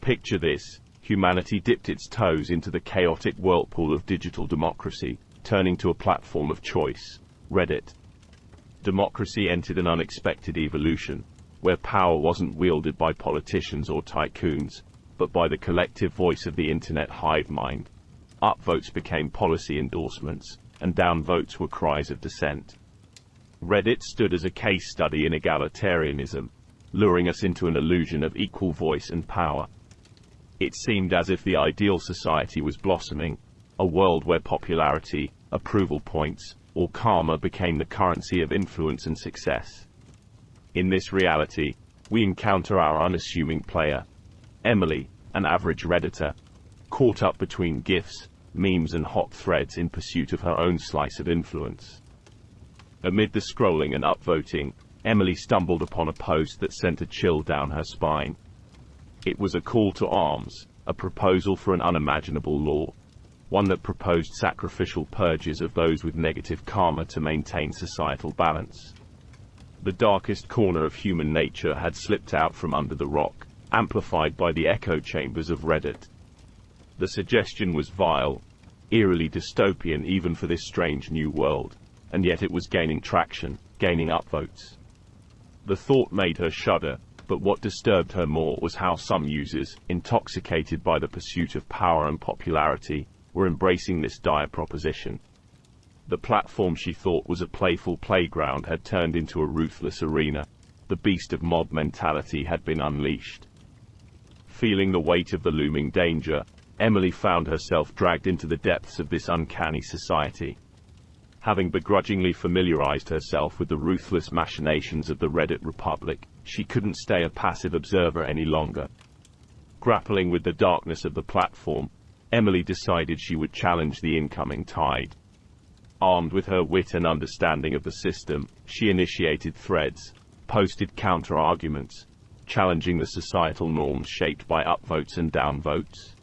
Picture this: humanity dipped its toes into the chaotic whirlpool of digital democracy, turning to a platform of choice, Reddit. Democracy entered an unexpected evolution, where power wasn't wielded by politicians or tycoons, but by the collective voice of the internet hive mind. Upvotes became policy endorsements, and downvotes were cries of dissent. Reddit stood as a case study in egalitarianism, luring us into an illusion of equal voice and power. It seemed as if the ideal society was blossoming, a world where popularity, approval points, or karma became the currency of influence and success. In this reality, we encounter our unassuming player, Emily, an average Redditor, caught up between GIFs, memes and hot threads in pursuit of her own slice of influence. Amid the scrolling and upvoting, Emily stumbled upon a post that sent a chill down her spine. It was a call to arms, a proposal for an unimaginable law, one that proposed sacrificial purges of those with negative karma to maintain societal balance. The darkest corner of human nature had slipped out from under the rock, amplified by the echo chambers of Reddit. The suggestion was vile, eerily dystopian even for this strange new world, and yet it was gaining traction, gaining upvotes. The thought made her shudder, but what disturbed her more was how some users, intoxicated by the pursuit of power and popularity, were embracing this dire proposition. The platform she thought was a playful playground had turned into a ruthless arena. The beast of mob mentality had been unleashed. Feeling the weight of the looming danger, Emily found herself dragged into the depths of this uncanny society. Having begrudgingly familiarized herself with the ruthless machinations of the Reddit Republic, she couldn't stay a passive observer any longer. Grappling with the darkness of the platform, Emily decided she would challenge the incoming tide. Armed with her wit and understanding of the system, she initiated threads, posted counter-arguments, challenging the societal norms shaped by upvotes and downvotes.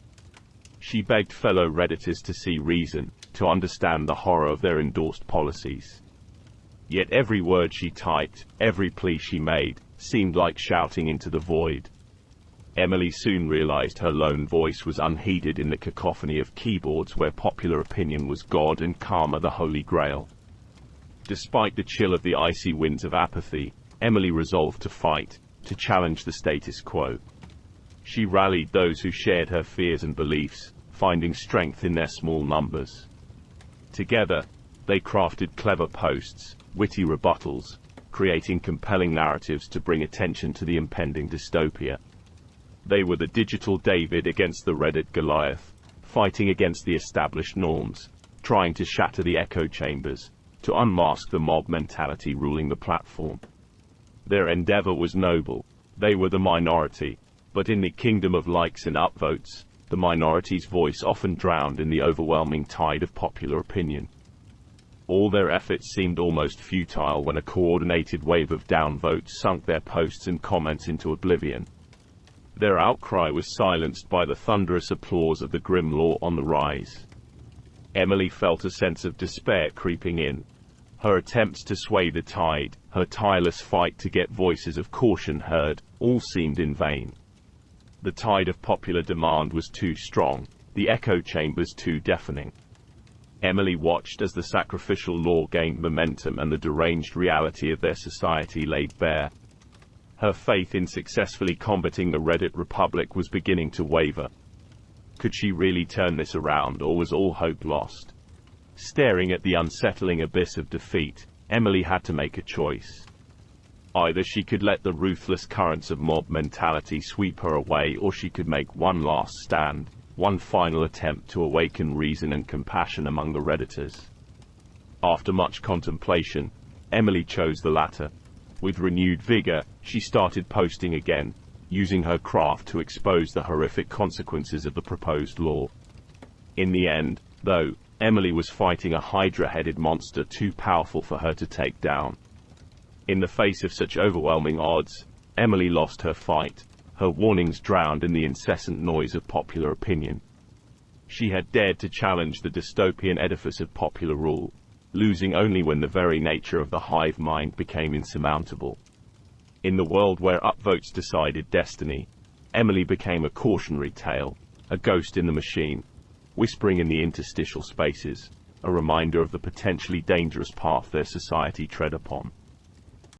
She begged fellow Redditors to see reason, to understand the horror of their endorsed policies. Yet every word she typed, every plea she made, seemed like shouting into the void. Emily soon realized her lone voice was unheeded in the cacophony of keyboards where popular opinion was God and karma the Holy Grail. Despite the chill of the icy winds of apathy, Emily resolved to fight, to challenge the status quo. She rallied those who shared her fears and beliefs, finding strength in their small numbers. Together, they crafted clever posts, witty rebuttals, creating compelling narratives to bring attention to the impending dystopia. They were the digital David against the Reddit Goliath, fighting against the established norms, trying to shatter the echo chambers, to unmask the mob mentality ruling the platform. Their endeavor was noble. They were the minority, but in the kingdom of likes and upvotes, the minority's voice often drowned in the overwhelming tide of popular opinion. All their efforts seemed almost futile when a coordinated wave of downvotes sunk their posts and comments into oblivion. Their outcry was silenced by the thunderous applause of the grim law on the rise. Emily felt a sense of despair creeping in. Her attempts to sway the tide, her tireless fight to get voices of caution heard, all seemed in vain. The tide of popular demand was too strong, the echo chambers too deafening. Emily watched as the sacrificial law gained momentum and the deranged reality of their society laid bare. Her faith in successfully combating the Reddit Republic was beginning to waver. Could she really turn this around, or was all hope lost? Staring at the unsettling abyss of defeat, Emily had to make a choice. Either she could let the ruthless currents of mob mentality sweep her away, or she could make one last stand, one final attempt to awaken reason and compassion among the Redditors. After much contemplation, Emily chose the latter. With renewed vigor, she started posting again, using her craft to expose the horrific consequences of the proposed law. In the end, though, Emily was fighting a hydra-headed monster too powerful for her to take down. In the face of such overwhelming odds, Emily lost her fight, her warnings drowned in the incessant noise of popular opinion. She had dared to challenge the dystopian edifice of popular rule, losing only when the very nature of the hive mind became insurmountable. In the world where upvotes decided destiny, Emily became a cautionary tale, a ghost in the machine, whispering in the interstitial spaces, a reminder of the potentially dangerous path their society tread upon.